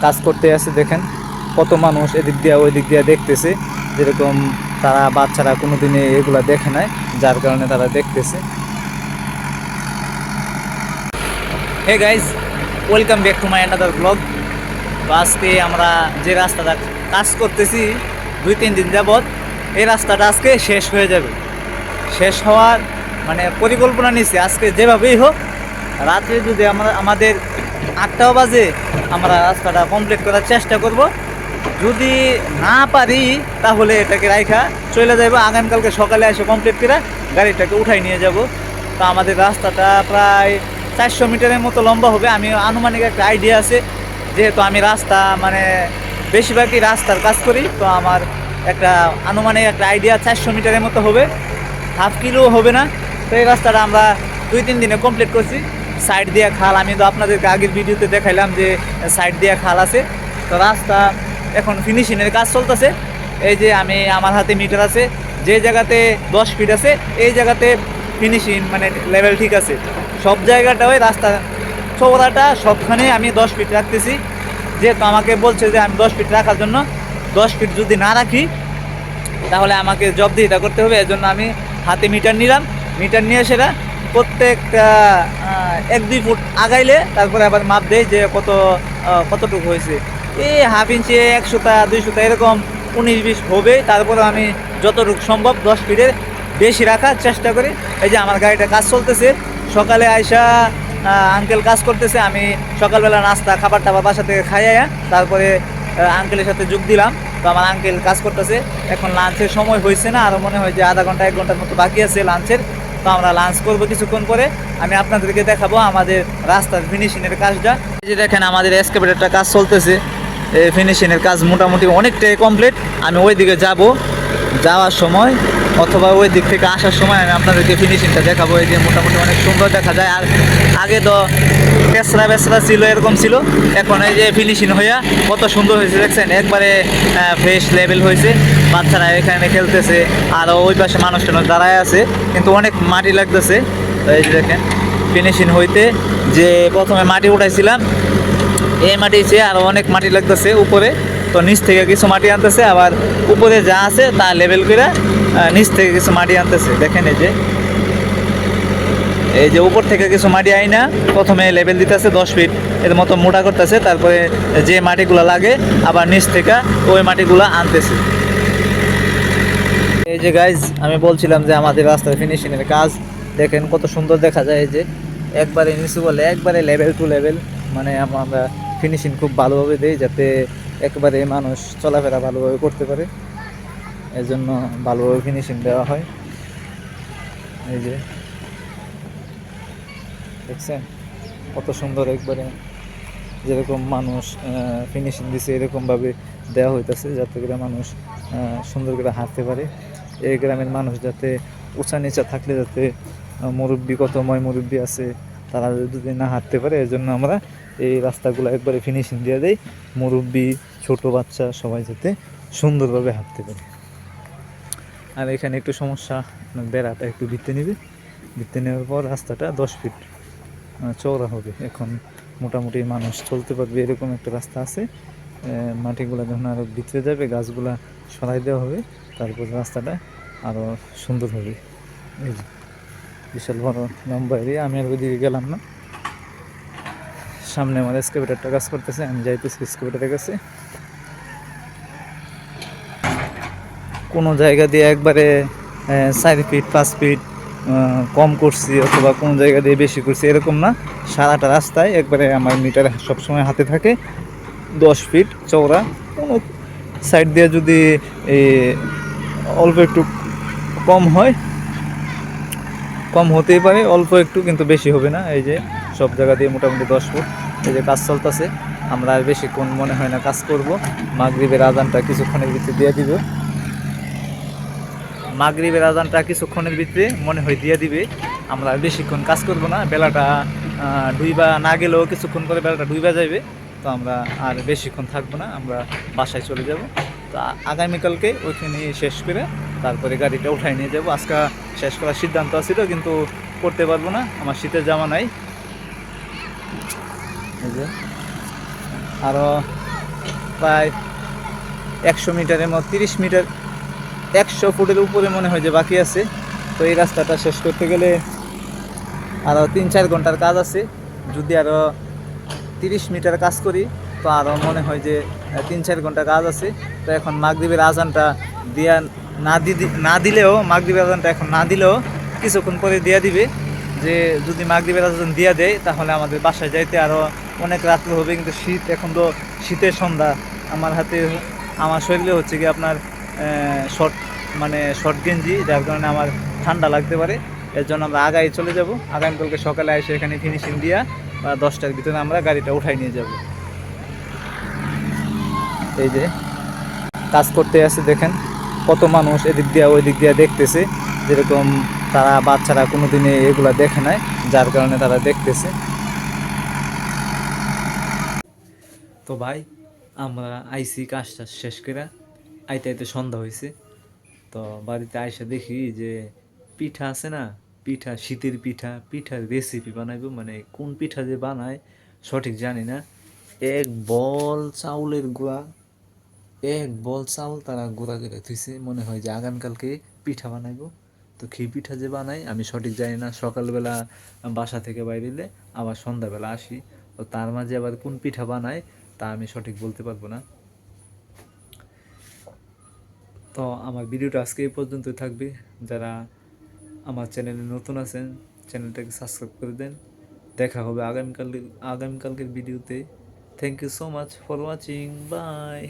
কাজ করতে আছে। দেখেন কত মানুষ এদিক দিয়ে ওই দিক দিয়ে দেখতেছে, যেরকম তারা বাচ্চারা কোনো দিনে এগুলা দেখে নাই, যার কারণে তারা দেখতেছে। Hey guys, welcome back to my another blog. তো আজকে আমরা যে রাস্তাটা কাজ করতেছি 2-3 দিন যাবৎ, এই রাস্তাটা আজকে শেষ হয়ে যাবে। শেষ হওয়ার মানে পরিকল্পনা নিয়েছি আজকে যেভাবেই হোক, রাত্রে যদি আমাদের 8টাও বাজে আমরা রাস্তাটা কমপ্লিট করার চেষ্টা করব। যদি না পারি তাহলে এটাকে রাইখা চলে যাবো, আগামীকালকে সকালে এসে কমপ্লিট করে গাড়িটাকে উঠাই নিয়ে যাব। তো আমাদের রাস্তাটা প্রায় 400 মিটারের মতো লম্বা হবে। আমি আনুমানিক একটা আইডিয়া আছে, যেহেতু আমি রাস্তা মানে বেশিরভাগই রাস্তার কাজ করি, তো আমার একটা আনুমানিক একটা আইডিয়া 400 মিটারের মতো হবে, হাফ কিলো হবে না। তো এই রাস্তাটা আমরা 2-3 দিনে কমপ্লিট করছি। সাইড দিয়ে খাল, আমি তো আপনাদেরকে আগের ভিডিওতে দেখাইলাম যে সাইড দিয়ে খাল আছে। তো রাস্তা এখন ফিনিশিংয়ের কাজ চলতেছে। এই যে আমার হাতে মিটার আছে, যে জায়গাতে 10 ফিট আছে এই জায়গাতে ফিনিশিং মানে লেভেল ঠিক আছে। সব জায়গাটাই রাস্তা চৌড়াটা সবখানে আমি 10 ফিট রাখতেছি, যেহেতু আমাকে বলছে যে আমি 10 ফিট রাখার জন্য। 10 ফিট যদি না রাখি তাহলে আমাকে জবাবদিহিতা করতে হবে। এর জন্য আমি হাতে মিটার নিলাম। মিটার নিয়ে সেটা প্রত্যেকটা 1-2 ফুট আগাইলে তারপরে আবার মাপ দেয় যে কতটুকু হয়েছে। এই হাফ ইঞ্চি 100টা 200টা এরকম 19-20 হবে। তারপরে আমি যতটুকু সম্ভব 10 ফিটের বেশি রাখার চেষ্টা করি। এই যে আমার গাড়িটা কাজ চলতেছে, সকালে আইসা আঙ্কেল কাজ করতেছে। আমি সকালবেলা নাস্তা খাবার টাবার বাসা থেকে খাইয়া তারপরে আঙ্কেলের সাথে যোগ দিলাম। তো আমার আঙ্কেল কাজ করতেছে। এখন লাঞ্চের সময় হয়েছে না, আরও মনে হয় যে আধা ঘন্টা 1 ঘন্টার মতো বাকি আছে লাঞ্চের। তো আমরা লাঞ্চ করবো কিছুক্ষণ পরে। আমি আপনাদেরকে দেখাবো আমাদের রাস্তার ফিনিশিংয়ের কাজটা। এই যে দেখেন আমাদের এক্সকাভেটরটা কাজ চলতেছে, এই ফিনিশিংয়ের কাজ মোটামুটি অনেকটাই কমপ্লিট। আমি ওই দিকে যাওয়ার সময় অথবা ওই দিক থেকে আসার সময় আমি আপনাদেরকে ফিনিশিংটা দেখাবো। এই যে মোটামুটি অনেক সুন্দর দেখা যায়। আর আগে তো বেসরা ছিল, এরকম ছিল। এখন এই যে ফিনিশিং হইয়া কত সুন্দর হয়েছে দেখছেন, একবারে ফ্রেশ লেভেল হয়েছে। বাচ্চারা এখানে খেলতেছে, আর ওই পাশে মানুষটা দাঁড়ায় আছে, কিন্তু অনেক মাটি লাগতেছে। এই যে দেখেন ফিনিশিং হইতে যে প্রথমে মাটি উঠাইছিলাম, এই মাটি চেয়ে আরও অনেক মাটি লাগতেছে উপরে। তো নিচ থেকে কিছু মাটি আনতেছে, আবার উপরে যা আছে তা লেভেল করে নিচ থেকে কিছু মাটি আনতেছে। দেখেন এই যে উপর থেকে কিছু মাটি আইনা প্রথমে লেভেল দিতেছে, 10 ফিট এর মতো মোটা করতেছে। তারপরে যে মাটিগুলো লাগে আবার নিচ থেকে ওই মাটিগুলো আনতেছে। এই যে গাইজ আমি বলছিলাম যে আমাদের রাস্তার ফিনিশিংয়ের কাজ দেখেন কত সুন্দর দেখা যায়। এই যে একবারে নিচু বলে একবারে লেভেল টু লেভেল, মানে আমরা ফিনিশিং খুব ভালোভাবে দিই, যাতে একবারে মানুষ চলাফেরা ভালোভাবে করতে পারে, এর জন্য ভালোভাবে ফিনিশিং দেওয়া হয়। এই যে দেখছেন কত সুন্দর, একবারে যেরকম মানুষ ফিনিশিং দিছে এরকমভাবে দেওয়া হইতেছে, যাতে করে মানুষ সুন্দর করে হাঁটতে পারে। এই গ্রামের মানুষ যাতে উঁচা নিচা থাকলে যাতে কত মুরব্বি আছে, তারা যদি না হাঁটতে পারে, এর জন্য আমরা এই রাস্তাগুলো একবারে ফিনিশিং দিয়ে দেই। মুরব্বি, ছোট বাচ্চা সবাই যাতে সুন্দরভাবে হাঁটতে পারে। আর এখানে একটু সমস্যা, বেড়াটা একটু ভিত্তি নেওয়ার পর রাস্তাটা 10 ফিট চওড়া হবে। এখন মোটামুটি মানুষ চলতে পারবে এরকম একটা রাস্তা আছে। মাটিগুলো যখন আরও ভিতরে যাবে, গাছগুলা সরাই দেওয়া হবে, তারপর রাস্তাটা আরও সুন্দর হবে। এই যে বিশাল বড় লম্বা এরিয়া। আমি আর ওইদিকে গেলাম না, সামনে আমার এক্সকাভেটরটা কাজ করতেছে, আমি যাইতেছি এক্সকাভেটরের কাছে। কোনো জায়গা দিয়ে একবারে 4 ফিট 5 ফিট কম করছি, অথবা কোন জায়গা দিয়ে বেশি করছি এরকম না। সারাটা রাস্তায় একবারে আমার মিটার সবসময় হাতে থাকে 10 ফিট চওড়া। কোনো সাইড দিয়ে যদি অল্প একটু কম হয়, কম হতেই পারে অল্প একটু, কিন্তু বেশি হবে না। এই যে সব জায়গা দিয়ে মোটামুটি 10 ফুট। এই যে কাজ চলতেছে, আমরা আর বেশিক্ষণ মনে হয় না কাজ করব। মাগরিবের আজানটা কিছুক্ষণের ভিতরে দিয়ে দিব, মাগরিবের আজানটা কিছুক্ষণের ভিতরে মনে হয় দিয়ে দিবে। আমরা বেশিক্ষণ কাজ করব না, বেলাটা ডুইবা না গেলেও কিছুক্ষণ করে বেলাটা ডুইবা যাবে। তো আমরা আর বেশিক্ষণ থাকবো না, আমরা বাসায় চলে যাব। তো আগামীকালকে ওইখানে শেষ করে তারপরে গাড়িটা উঠাই নিয়ে যাব। আজকে শেষ করার সিদ্ধান্ত ছিল, কিন্তু করতে পারবো না, আমার শীতের জামা নাই। এই যে আরও প্রায় 100 মিটারের মতো 30 মিটার, 100 ফুটের উপরে মনে হয় যে বাকি আছে। তো এই রাস্তাটা শেষ করতে গেলে আরও 3-4 ঘন্টার কাজ আছে। যদি আরও 30 মিটার কাজ করি তো আরও মনে হয় যে 3-4 ঘন্টা কাজ আছে। তো এখন মাগরিবের আজানটা দিয়া না দিলেও, মাগরিবের আজানটা এখন না দিলেও কিছুক্ষণ পরে দিয়া দিবে। যে যদি মাগরিবের আজান দিয়া দেয় তাহলে আমাদের বাসায় যাইতে আরও অনেক রাত্র হবে। কিন্তু শীত, এখন তো শীতের সন্ধ্যা, আমার হাতে, আমার শরীরে হচ্ছে কি আপনার শর্ট, মানে শর্ট গেঞ্জি, যার কারণে আমার ঠান্ডা লাগতে পারে। এর জন্য আমরা আগাই চলে যাব। আগামীকালকে সকালে এসে এখানে ফিনিশিং দিয়া বা 10টার ভিতরে আমরা গাড়িটা উঠাই নিয়ে যাব। এই যে কাজ করতে আছে, দেখেন কত মানুষ এদিক দিয়া ওই দিক দিয়া দেখতেছে। যেরকম তারা বাচ্চারা কোনো দিনে এগুলা দেখে নাই, যার কারণে তারা দেখতেছে। তো ভাই আমরা আইসি কাজটা শেষ করে আইতে আইতে সন্ধ্যা হয়েছে। তো বাড়িতে আইসা দেখি যে পিঠা আছে না, পিঠা, শীতের পিঠা, পিঠার রেসিপি বানাইবো, মানে কোন পিঠা যে বানায় সঠিক জানি না। এক বল চাউলের গুঁড়া, এক বল চাউল তারা গুঁড়া করে থুইছে, মনে হয় যে আগামীকালকে পিঠা বানাইবো। তো কি পিঠা যে বানাই আমি সঠিক জানি না। সকালবেলা বাসা থেকে বাইরেলে আবার সন্ধ্যাবেলা আসি, তো তার মাঝে আবার কোন পিঠা বানায় তা আমি সঠিক বলতে পারবো না। তো আমার ভিডিওটা আজকে এই পর্যন্তই থাকবে। যারা আমার চ্যানেলে নতুন আছেন চ্যানেলটাকে সাবস্ক্রাইব করে দেন। দেখা হবে আগামীকালকের ভিডিওতে। Thank you so much for watching, by.